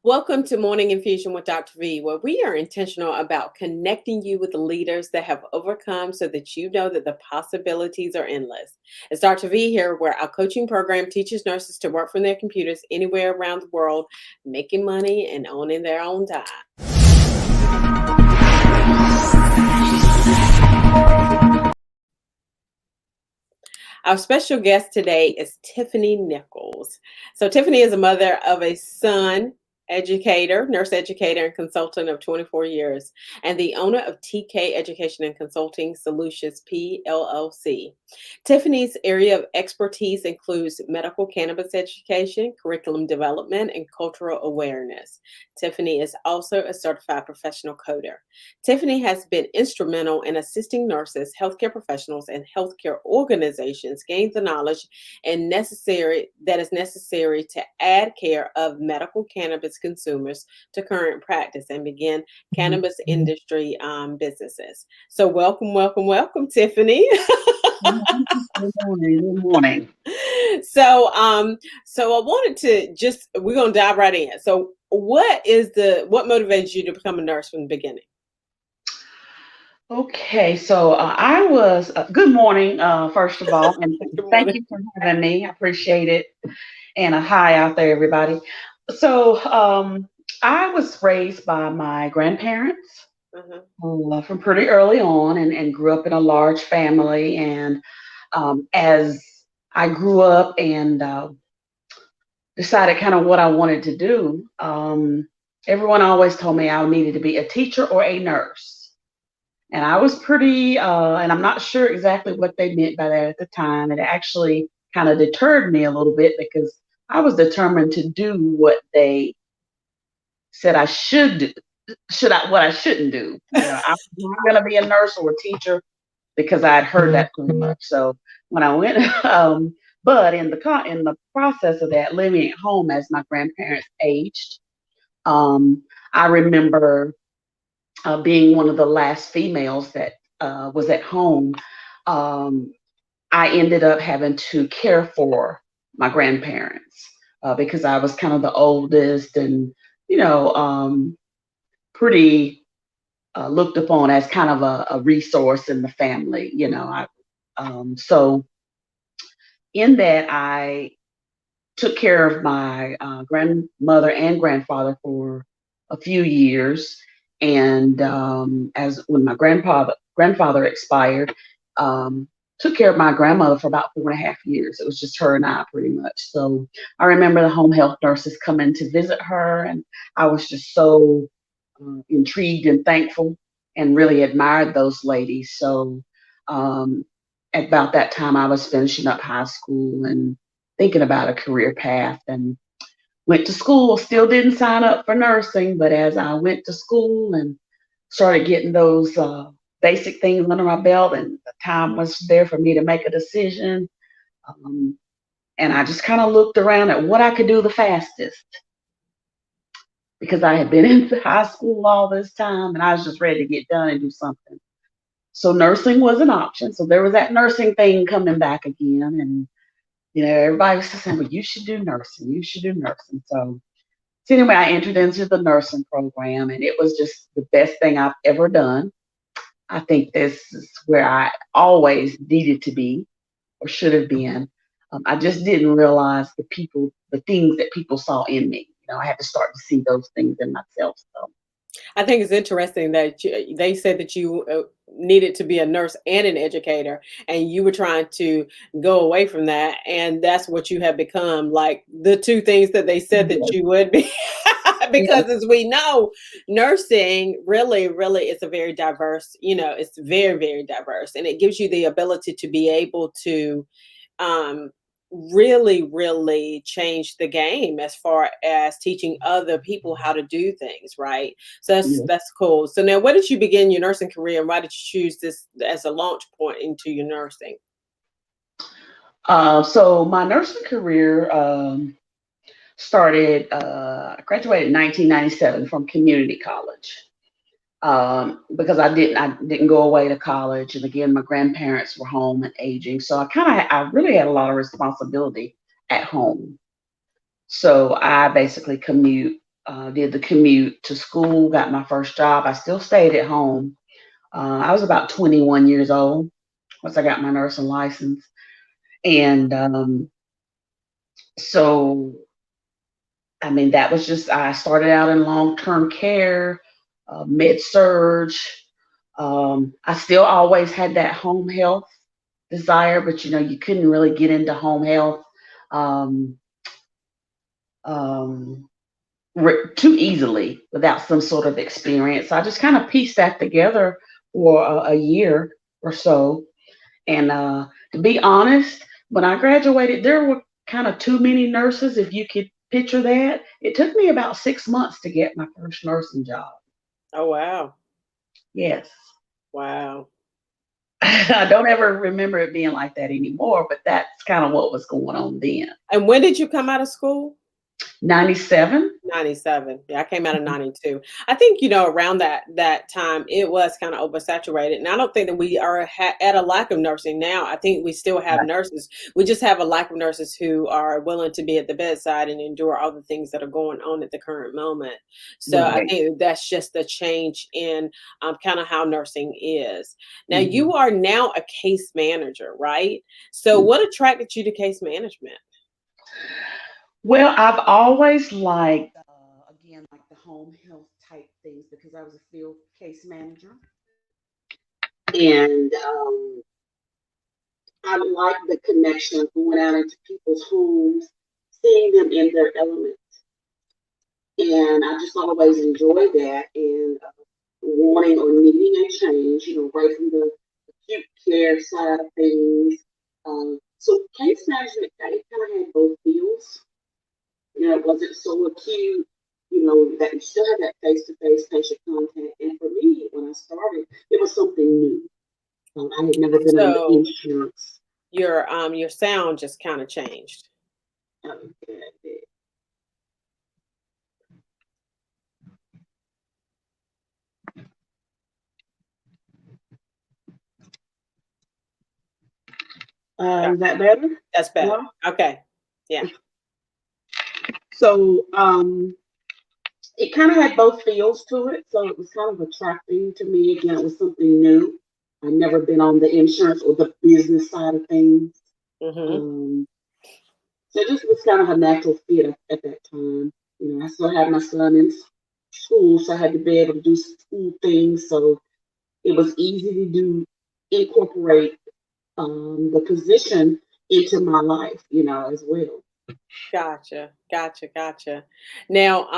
Welcome to Morning Infusion with Dr. V, where we are intentional about connecting you with leaders that have overcome so that you know that the possibilities are endless. It's Dr. V here, where our coaching program teaches nurses to work from their computers anywhere around the world, making money and owning their own time. Our special guest today is Tiffany Nichols. So, Tiffany is a mother of a son, educator, nurse educator, and consultant of 24 years, and the owner of TK Education and Consulting Solutions, PLLC. Tiffany's area of expertise includes medical cannabis education, curriculum development, and cultural awareness. Tiffany is also a certified professional coder. Tiffany has been instrumental in assisting nurses, healthcare professionals, and healthcare organizations gain the knowledge that is necessary to add care of medical cannabis consumers to current practice and begin cannabis industry businesses. So, welcome, welcome, welcome, Tiffany. Good morning. Good morning. So I wanted to we're gonna dive right in. So, what motivated you to become a nurse from the beginning? Okay, so I was, good morning, first of all, and Good thank morning. you for having me. I appreciate it. And a hi out there, everybody. So I was raised by my grandparents Uh-huh. from pretty early on and grew up in a large family. And as I grew up and decided kind of what I wanted to do, everyone always told me I needed to be a teacher or a nurse. And I was pretty, and I'm not sure exactly what they meant by that at the time. It actually kind of deterred me a little bit because I was determined to do what they said I should do, what I shouldn't do. I was not going to be a nurse or a teacher because I had heard that too much. So when I went, but in the process of that, living at home as my grandparents aged, um, I remember being one of the last females that was at home. um, I ended up having to care for my grandparents because I was kind of the oldest and, you know, pretty looked upon as kind of a resource in the family. So in that, I took care of my grandmother and grandfather for a few years. And as when my grandfather expired, um, took care of my grandmother for about 4.5 years. It was just her and I pretty much. So I remember the home health nurses coming to visit her, and I was just so intrigued and thankful, and really admired those ladies. So um, at about that time, I was finishing up high school and thinking about a career path, and went to school. Still didn't sign up for nursing, but as I went to school and started getting those basic things under my belt, and the time was there for me to make a decision. Um, and I just kind of looked around at what I could do the fastest because I had been in high school all this time and I was just ready to get done and do something. So nursing was an option. So there was that nursing thing coming back again. And everybody was saying, well, you should do nursing. You should do nursing. So anyway, I entered into the nursing program, and it was just the best thing I've ever done. I think this is where I always needed to be or should have been. I just didn't realize the things that people saw in me. I had to start to see those things in myself. So I think it's interesting that they said that you needed to be a nurse and an educator, and you were trying to go away from that, and that's what you have become, like the two things that they said that yes, you would be. yes, Because as we know, nursing really, really is a very diverse, it's very, very diverse, and it gives you the ability to be able to um, really, really changed the game as far as teaching other people how to do things, right? So yes. that's cool. So now, where did you begin your nursing career, and why did you choose this as a launch point into your nursing? So my nursing career started. I graduated in 1997 from community college. Because I didn't go away to college, and again my grandparents were home and aging, so I really had a lot of responsibility at home. So I basically commute did the commute to school, got my first job. I still stayed at home. I was about 21 years old once I got my nursing license. And so, I mean, that was just, I started out in long term care, med surge. I still always had that home health desire, but you couldn't really get into home health um, um, too easily without some sort of experience. So I just kind of pieced that together for a year or so. And to be honest, when I graduated, there were kind of too many nurses, if you could picture that. It took me about 6 months to get my first nursing job. Oh, wow. Yes. Wow. I don't ever remember it being like that anymore, but that's kind of what was going on then. And when did you come out of school? 97. 97. Yeah, I came out of 92. I think, around that time, it was kind of oversaturated. And I don't think that we are at a lack of nursing now. I think we still have Right. nurses. We just have a lack of nurses who are willing to be at the bedside and endure all the things that are going on at the current moment. So I Right. think that's just the change in kind of how nursing is. Now, Mhm. you are now a case manager, right? So what attracted you to case management? Well, I've always liked, again, like the home health type things because I was a field case manager. And I like the connection of going out into people's homes, seeing them in their element. And I just always enjoy that and wanting or needing a change, right from the acute care side of things. So case management, it kind of had both feels. It wasn't so acute, that you still had that face-to-face patient contact. And for me, when I started, it was something new. I had never been on the So insurance. your sound just kind of changed. Um, is that better? That's better. Hello? Okay. Yeah. So it kind of had both feels to it. So it was kind of attracting to me. Again, it was something new. I'd never been on the insurance or the business side of things. Mhm. Um, so this was kind of a natural fit at that time. I still had my son in school, so I had to be able to do school things. So it was easy to incorporate the position into my life, as well. Gotcha. Gotcha. Gotcha. Now,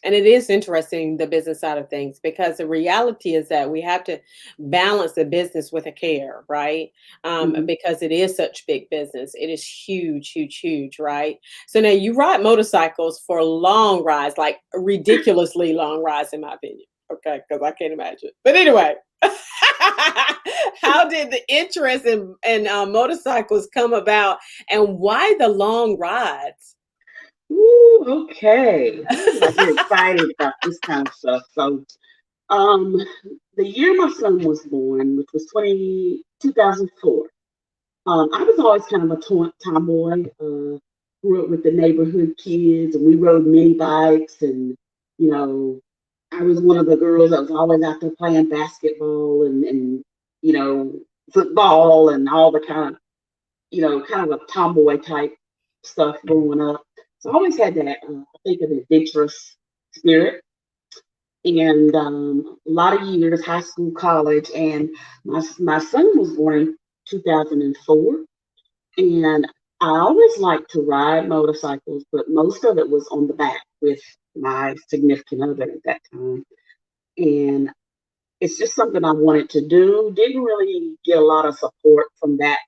and it is interesting the business side of things because the reality is that we have to balance the business with a care, right? Hmm. Because it is such big business. It is huge, huge, huge, right? So now you ride motorcycles for long rides, like ridiculously long rides, in my opinion. Okay, because I can't imagine. But anyway, how did the interest in motorcycles come about, and why the long rides? Ooh, okay. Ooh, I get excited about this kind of stuff. So, um, the year my son was born, which was 2004, I was always kind of a tomboy. Grew up with the neighborhood kids, and we rode mini bikes, and you know, I was one of the girls that was always out there playing basketball and you know, football and all the kind of a tomboy type stuff growing up. So I always had that, I think, an adventurous spirit. And a lot of years, high school, college, and my son was born in 2004. And I always liked to ride motorcycles, but most of it was on the back with my significant other at that time. And it's just something I wanted to do. Didn't really get a lot of support from that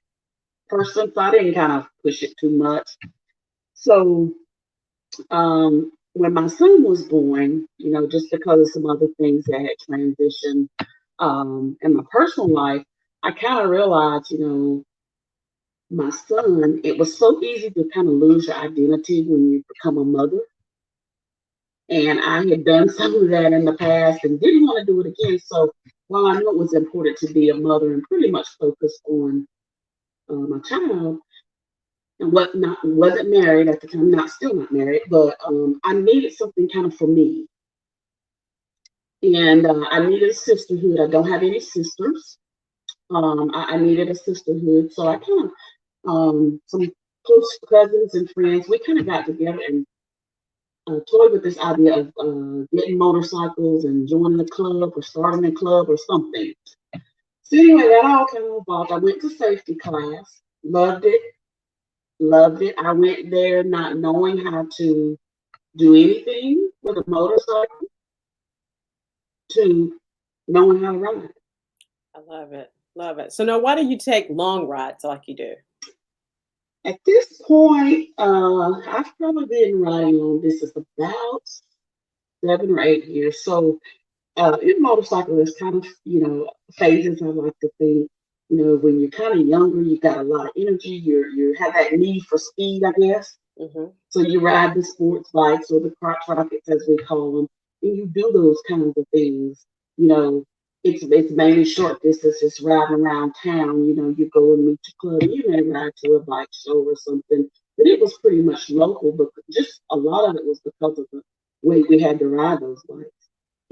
person, so I didn't kind of push it too much. So when my son was born, just because of some other things that had transitioned in my personal life, I kind of realized, my son, it was so easy to kind of lose your identity when you become a mother. And I had done some of that in the past and didn't want to do it again. So while I knew it was important to be a mother and pretty much focus on my child, and what not wasn't married at the time, not still not married, but I needed something kind of for me, and I needed a sisterhood. I don't have any sisters. I needed a sisterhood, so I kind of some close cousins and friends. We kind of got together and toyed with this idea of getting motorcycles and joining a club or starting a club or something. So anyway, that all kind of evolved. I went to safety class, loved it, loved it. I went there not knowing how to do anything with a motorcycle to knowing how to ride. I love it. Love it. So now why do you take long rides like you do? At this point, I've probably been riding long distance about 7 or 8 years. So in motorcycle, there's kind of, phases. I like to think, when you're kind of younger, you got a lot of energy. You have that need for speed, I guess. Hmm. So you ride the sports bikes or the crotch rockets, as we call them, and you do those kinds of things. You know, it's mainly short distance, just riding around town. You go and meet your club, and you may ride to a bike show or something. But it was pretty much local, but just a lot of it was because of the way we had to ride those bikes.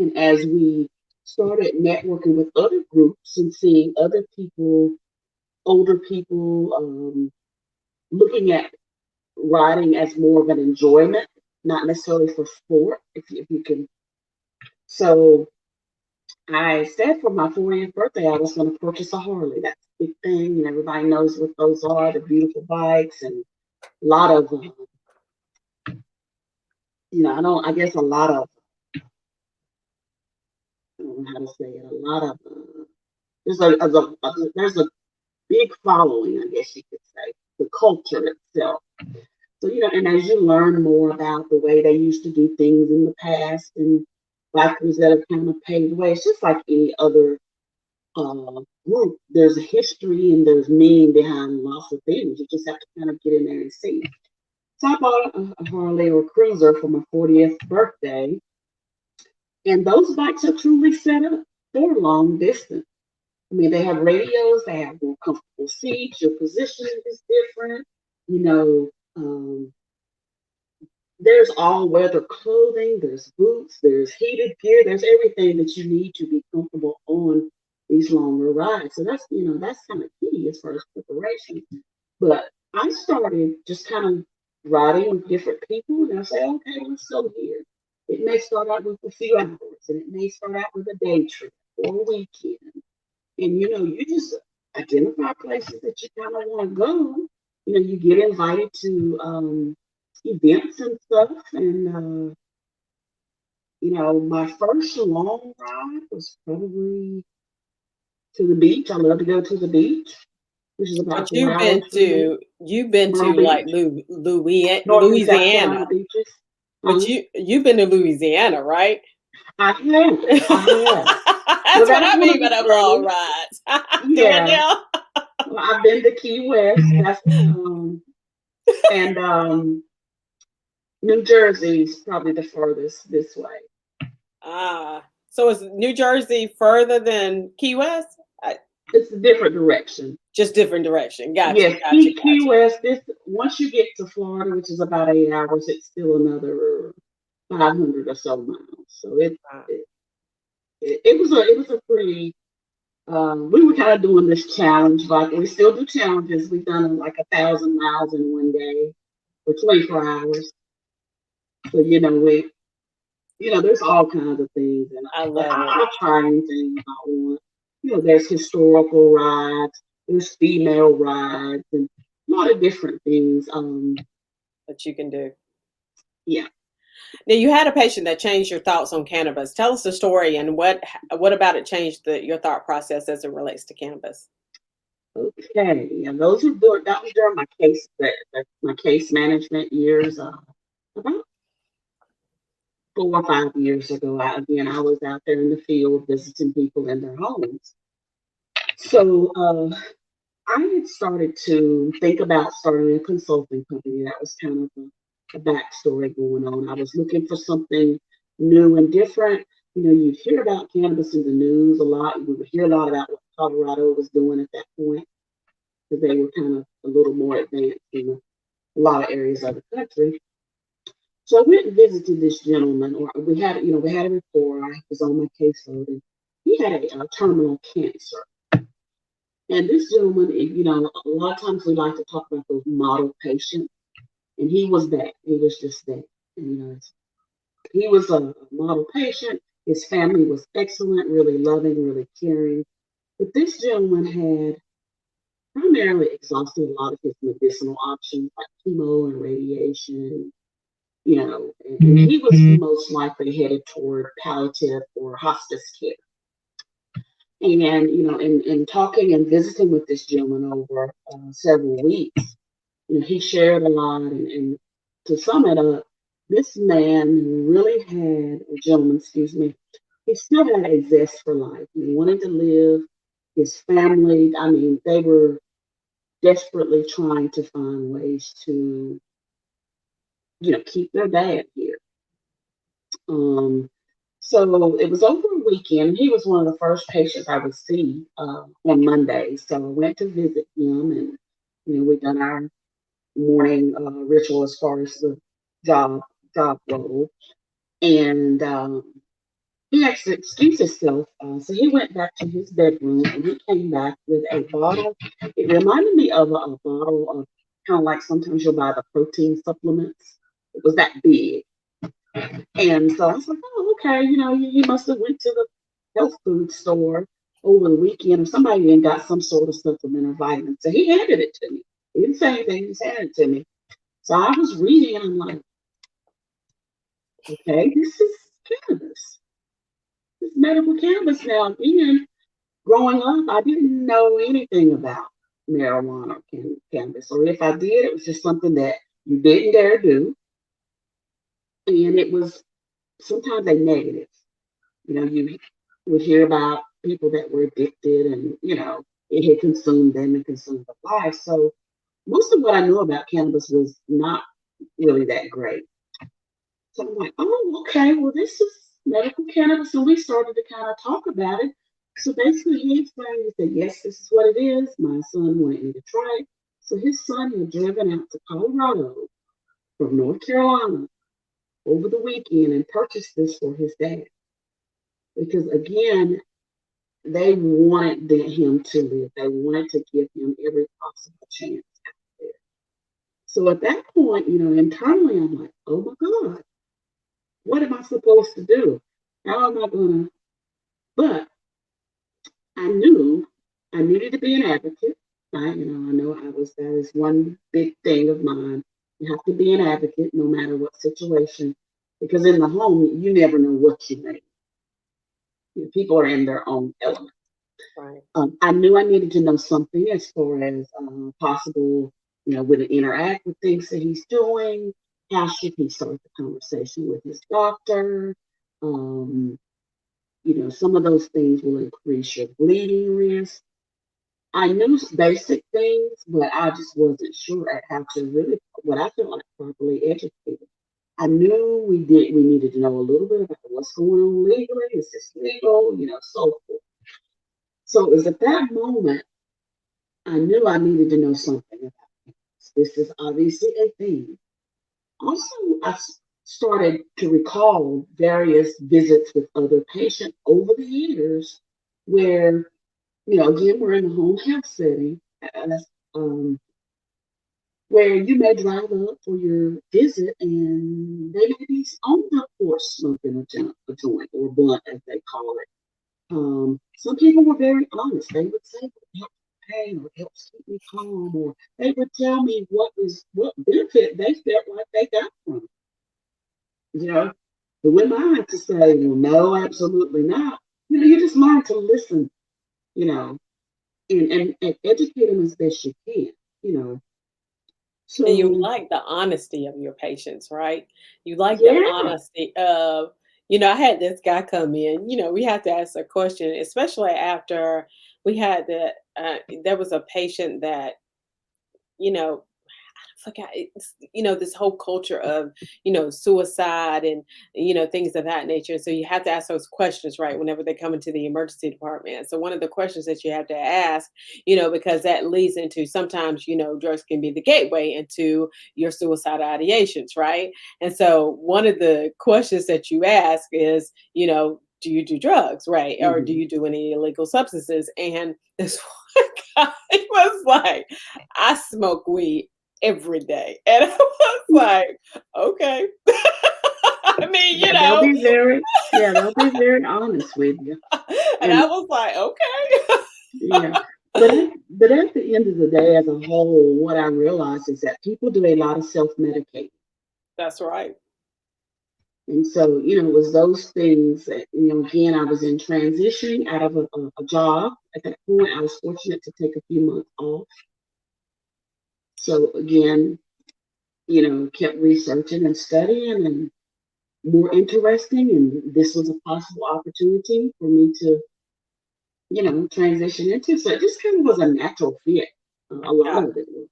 And as we started networking with other groups and seeing other people, older people, looking at riding as more of an enjoyment, not necessarily for sport, if you can. So I said for my 40th birthday, I was going to purchase a Harley. That's a big thing, and everybody knows what those are, the beautiful bikes, and a lot of, I guess a lot of, I don't know how to say it, a lot of, there's a big following, I guess you could say, the culture itself. So, and as you learn more about the way they used to do things in the past and factors that have kind of paved the way, it's just like any other group. There's a history and there's meaning behind lots of things. You just have to kind of get in there and see. So I bought a Harley or Cruiser for my 40th birthday, and those bikes are truly set up for long distance. I mean, they have radios, they have more comfortable seats, your positioning is different, you know. There's all weather clothing, there's boots, there's heated gear, there's everything that you need to be comfortable on these longer rides. So that's kind of key as far as preparation. But I started just kind of riding with different people, and I say, okay, let's go here. It may start out with a few hours, and it may start out with a day trip or a weekend. And you just identify places that you kind of want to go. You get invited to events and stuff. And my first long ride was probably to the beach. I love to go to the beach, which is about But 4 hours from me. you've been Myrtle to like Beach, North and South Carolina Louisiana. beaches. But Uh-huh. you've been to Louisiana, right? I have, I have. Well, That's what that's I one mean of by the them long things. rides. Do it Yeah, now. well, I've been to Key West. That's and New Jersey's probably the furthest this way. Ah, so is New Jersey further than Key West? It's a different direction. Just different direction. Gotcha, Yes, gotcha, Key gotcha. West. This once you get to Florida, which is about 8 hours, it's still another 500 or so miles. So Ah, it was a pretty. We were kind of doing this challenge, like we still do challenges. We've done like 1,000 miles in one day for 24 hours. So there's all kinds of things, and I love it. I'll try anything I want. There's historical rides, there's female rides, and a lot of different things. That you can do. Yeah. Now you had a patient that changed your thoughts on cannabis. Tell us the story and what about it changed your thought process as it relates to cannabis. Okay. And that was during my case management years. About 4 or 5 years ago. I was out there in the field visiting people in their homes. So I had started to think about starting a consulting company. That was kind of a backstory going on. I was looking for something new and different. You'd hear about cannabis in the news a lot. We would hear a lot about what Colorado was doing at that point because they were kind of a little more advanced. a lot of areas of the country. So I went and visited this gentleman, or we had a rapport. I was on my caseload, and he had a terminal cancer. And this gentleman, a lot of times we like to talk about those model patients, and he was that. He was just that. And, he was a model patient. His family was excellent, really loving, really caring. But this gentleman had primarily exhausted a lot of his medicinal options like chemo and radiation, and he was most likely headed toward palliative or hospice care. And, in talking and visiting with this gentleman over several weeks, he shared a lot. And to sum it up, this man really had, a gentleman, excuse me, he still had a zest for life. He wanted to live. His family, I mean, they were desperately trying to find ways to, keep their dad here. Um, so it was over a weekend. He was one of the first patients I would see on Monday. So I went to visit him, and we done our morning ritual as far as the job job role, and he actually excused himself. So he went back to his bedroom, and he came back with a bottle. It reminded me of a bottle of kind of like sometimes you'll buy the protein supplements. It was that big. And so I was like, oh, okay, he must have went to the health food store over the weekend or somebody and got some sort of supplement or vitamin. So he handed it to me. He didn't say anything, he just handed it to me. So I was reading and I'm like, okay, this is cannabis. This is medical cannabis. Now, again, growing up, I didn't know anything about marijuana or cannabis. Or if I did, it was just something that you didn't dare do. And it was sometimes a negative. You would hear about people that were addicted and, it had consumed them and consumed their life. So most of what I knew about cannabis was not really that great. So I'm like, oh, okay, well, this is medical cannabis. And we started to kind of talk about it. So basically, he explained, he said, yes, this is what it is. My son wanted me to try it. So his son had driven out to Colorado from North Carolina over the weekend and purchased this for his dad. Because again, they wanted him to live. They wanted to give him every possible chance out there. So at that point, internally, I'm like, oh my God, what am I supposed to do? How am I going to? But I knew I needed to be an advocate. I know that is one big thing of mine. You have to be an advocate no matter what situation, because in the home, you never know what you may. People are in their own element. Right. I knew I needed to know something as far as possible, would it interact with things that he's doing? How should he start the conversation with his doctor? Um, some of those things will increase your bleeding risk. I knew basic things, but I just wasn't sure at how to really, what I felt like properly educated. I knew we needed to know a little bit about what's going on legally. Is this legal? So forth. So it was at that moment I knew I needed to know something about this. This is obviously a thing. Also, started to recall various visits with other patients over the years where, again, we're in a home health setting, um, where you may drive up for your visit and they may be on the porch smoking a joint or blunt, as they call it. Some people were very honest. They would say, it helps pain or helps keep me calm, or they would tell me what benefit they felt like they got from it. You know, but when I had to say, well, no, absolutely not, you just learn to listen, you know, and educate them as best you can, you know. And you So like the honesty of your patients, right? You like the yeah, honesty of, I had this guy come in, we had to ask a question, especially after we had there was a patient that, you know, forgot it's, this whole culture of, suicide and, things of that nature. So you have to ask those questions, right, whenever they come into the emergency department. So one of the questions that you have to ask, because that leads into sometimes, drugs can be the gateway into your suicide ideations, right? And so one of the questions that you ask is, do you do drugs, right? Or do Hmm. you do any illegal substances? And this one guy was like, I smoke weed every day. And I was like, okay. I mean, Yeah, they'll be very, yeah, they'll be very honest with you. and I And was like, okay. yeah, but at the end of the day, as a whole, what I realize is that people do a lot of self-medicating. That's right. And so, it was those things that, again, I was in transitioning out of a job. At that point, I was fortunate to take a few months off. So again, kept researching and studying and more interesting. And this was a possible opportunity for me to, transition into. So it just kind of was a natural fit. A lot Yeah. of it was.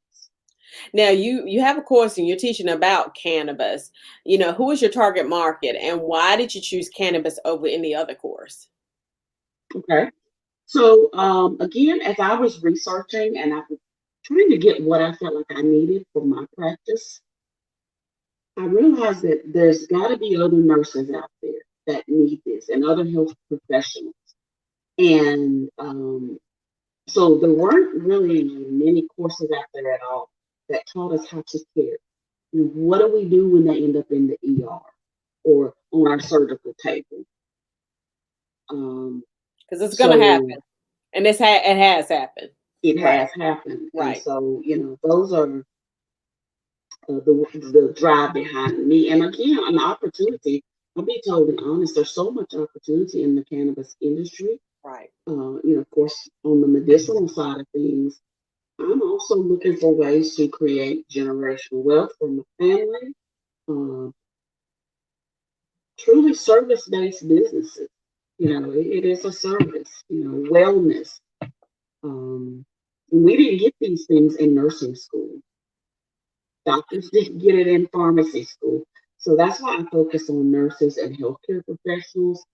Now you have a course and you're teaching about cannabis. Who is your target market and why did you choose cannabis over any other course? Okay. So again, as I was researching and I was trying to get what I felt like I needed for my practice, I realized that there's got to be other nurses out there that need this and other health professionals. And so there weren't really many courses out there at all that taught us how to care. What do we do when they end up in the ER or on our surgical table? Um, Because it's gonna so happen. And it has happened. it Right, has happened. And right, so, those are the drive behind me. And again, an opportunity. I'll be totally honest. There's so much opportunity in the cannabis industry. right. Of course, on the medicinal side of things, I'm also looking for ways to create generational wealth for my family. Uh, Truly service-based businesses. It is a service. Wellness. Um, we didn't get these things in nursing school. Doctors didn't get it in pharmacy school. So that's why I focus on nurses and healthcare professionals.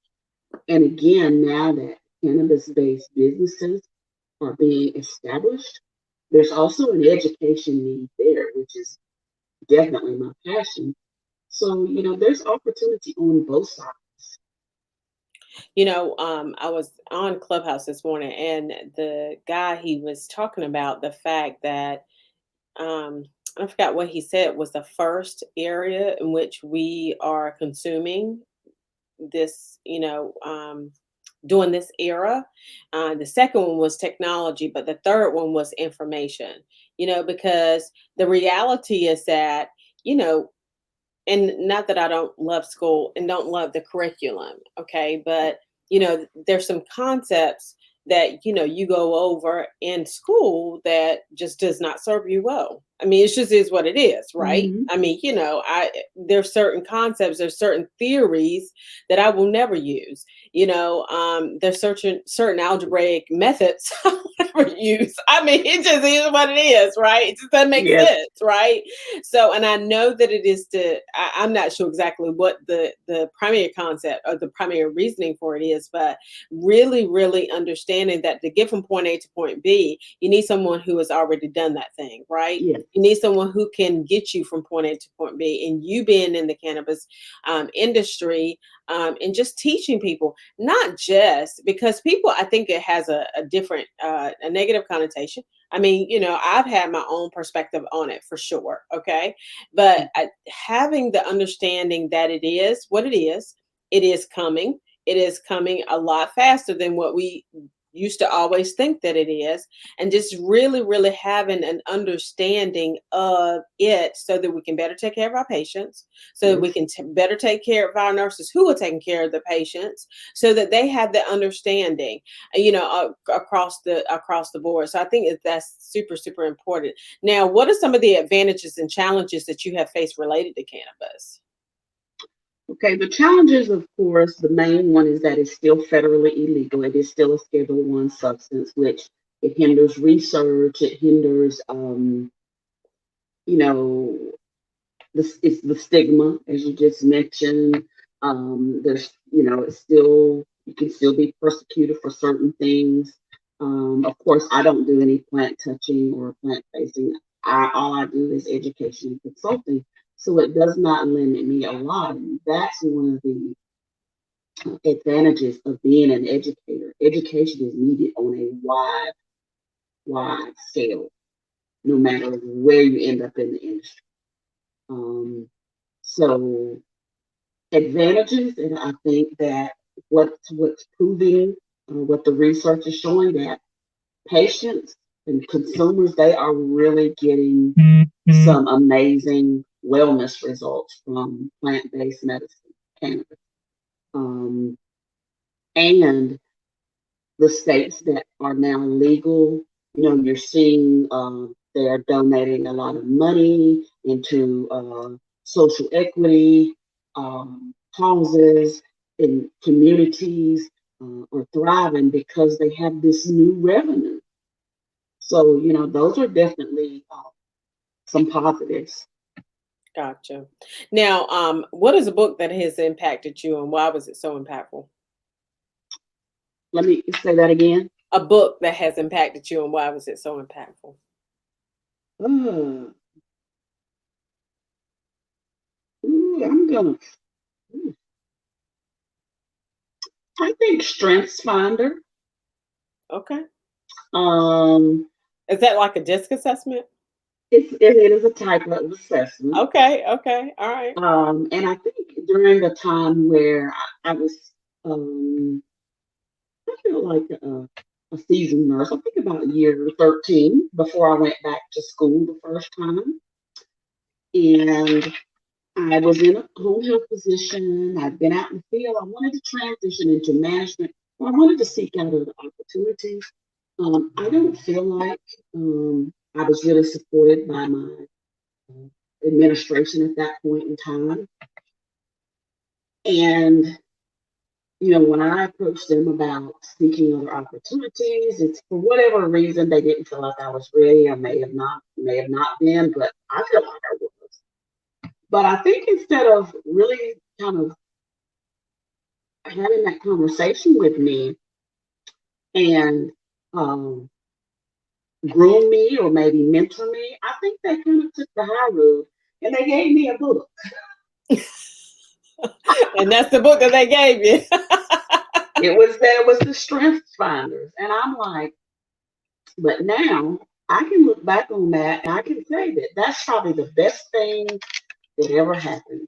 And again, now that cannabis based businesses are being established, there's also an education need there, which is definitely my passion. So, there's opportunity on both sides. I was on Clubhouse this morning and the guy he was talking about the fact that um I forgot what he said was the first area in which we are consuming this, during this era. The second one was technology, but the third one was information, because the reality is that, you know, and not that I don't love school and don't love the curriculum, okay, but there's some concepts that you go over in school that just does not serve you well. I mean, it just is what it is, right? Hmm. I mean, I there's certain concepts, there's certain theories that I will never use. There's certain algebraic methods I will never use. I mean, it just is what it is, right? It just doesn't make Yes, sense, right? So, and I know that it is I'm not sure exactly what the primary concept or the primary reasoning for it is, but really, really understanding that to get from point A to point B, you need someone who has already done that thing, right? yes, You need someone who can get you from point A to point B. And you being in the cannabis industry and just teaching people, not just because people, I think it has a different, a negative connotation. I mean, I've had my own perspective on it for sure. Okay. But having the understanding that it is what it is, it is coming. It is coming a lot faster than what we used to always think that it is. And just really, really having an understanding of it so that we can better take care of our patients, so that we yes. can better take care of our nurses who are taking care of the patients, so that they have the understanding across the board. So I think that's super, super important. Now, what are some of the advantages and challenges that you have faced related to cannabis? Okay, the challenges, of course, the main one is that it's still federally illegal. It is still a Schedule One substance, which it hinders research. It hinders you know, it's the stigma, as you just mentioned. There's, it's still, you can still be persecuted for certain things. Of course, I don't do any plant touching or plant facing. All I do is education and consulting. So it does not limit me a lot. And that's one of the advantages of being an educator. Education is needed on a wide scale, no matter where you end up in the industry. Um, so advantages, and I think that what's proving, what the research is showing, that patients and consumers, they are really getting some amazing wellness results from plant-based medicine, cannabis. Um, and the states that are now legal, you're seeing they are donating a lot of money into social equity causes, in communities are thriving because they have this new revenue. So, those are definitely some positives. Gotcha. Now, what is a book that has impacted you and why was it so impactful? Let me say that again. A book that has impacted you and why was it so impactful? Uh, I'm gonna. I think Strengths Finder. Okay. Um, Is that like a disc assessment? it is a type of assessment. Okay, okay, all right. And I think during the time where I was, I feel like a seasoned nurse. I think about year 13 before I went back to school the first time. And I was in a home health position. I'd been out in the field. I wanted to transition into management. I wanted to seek out other opportunities. I don't feel like I was really supported by my administration at that point in time. And when I approached them about seeking other opportunities, it's for whatever reason they didn't feel like I was ready. I may have not been, but I felt like I was. But I think instead of really kind of having that conversation with me and um, groom me or maybe mentor me, I think they kind of took the high road and they gave me a book. And that's the book that they gave you. It was the Strengths Finders, and I'm like, but now I can look back on that and I can say that that's probably the best thing that ever happened.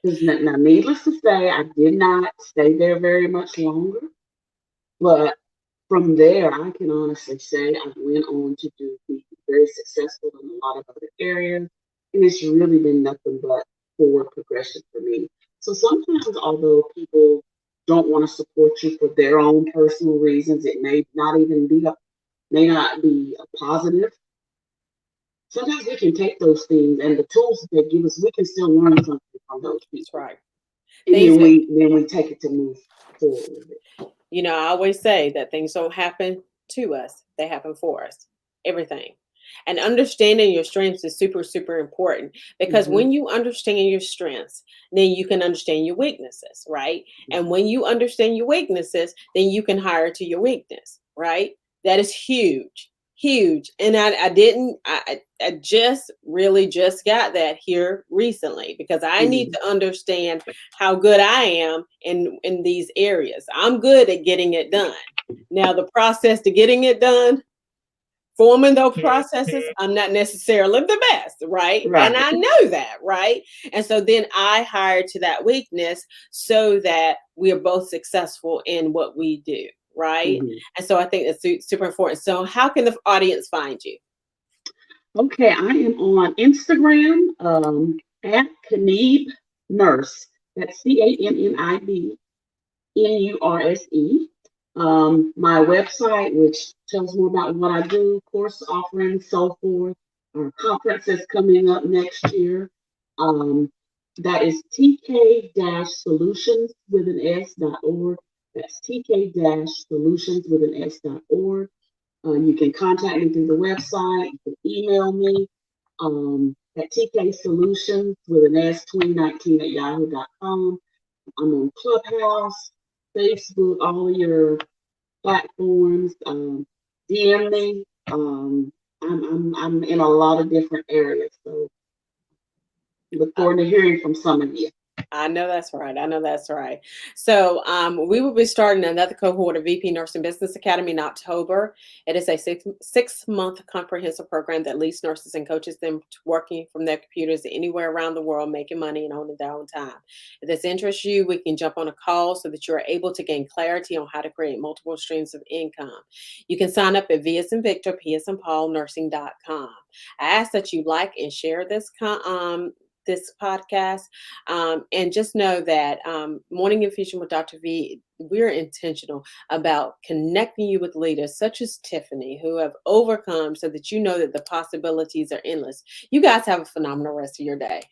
Because now, needless to say, I did not stay there very much longer. But from there, I can honestly say I went on to be very successful in a lot of other areas. And it's really been nothing but forward progression for me. So sometimes, although people don't want to support you for their own personal reasons, it may not be a positive. Sometimes we can take those things and the tools that they give us, we can still learn something from those That's people. right. And Things then that, we take it to move forward with it. I always say that things don't happen to us, they happen for us. Everything. And understanding your strengths is super, super important because Mm-hmm. when you understand your strengths, then you can understand your weaknesses, right? And when you understand your weaknesses, then you can hire to your weakness, right? That is huge, huge. And I didn't, I just really just got that here recently because I need Mm-hmm. to understand how good I am in these areas. I'm good at getting it done. Now the process to getting it done, forming those processes, I'm not necessarily the best, right? And Right. I know that, right? And so then I hire to that weakness so that we are both successful in what we do, right? Mm-hmm. And so I think that's super important. So how can the audience find you? Okay, I am on Instagram at Canib Nurse. That's CANNIBNURSE. My website, which tells more about what I do, course offerings, so forth. Our conference is coming up next year. Um, that is tk-solutions with an s.org. That's tk-solutions with an s.org. You can contact me through the website. You can email me. at TK Solutions with an S 2019 at yahoo.com. I'm on Clubhouse, Facebook, all of your platforms. DM me. I'm in a lot of different areas, so look forward to hearing from some of you. I know that's right. I know that's right. So we will be starting another cohort of VP Nursing Business Academy in October. It is a six-month comprehensive program that leads nurses and coaches them to working from their computers anywhere around the world, making money and owning their own time. If this interests you, we can jump on a call so that you're able to gain clarity on how to create multiple streams of income. You can sign up at V as in Victor, P as in Paul, nursing.com. I ask that you like and share this podcast. And just know that Morning Infusion with Dr. V, we're intentional about connecting you with leaders such as Tiffany who have overcome so that you know that the possibilities are endless. You guys have a phenomenal rest of your day.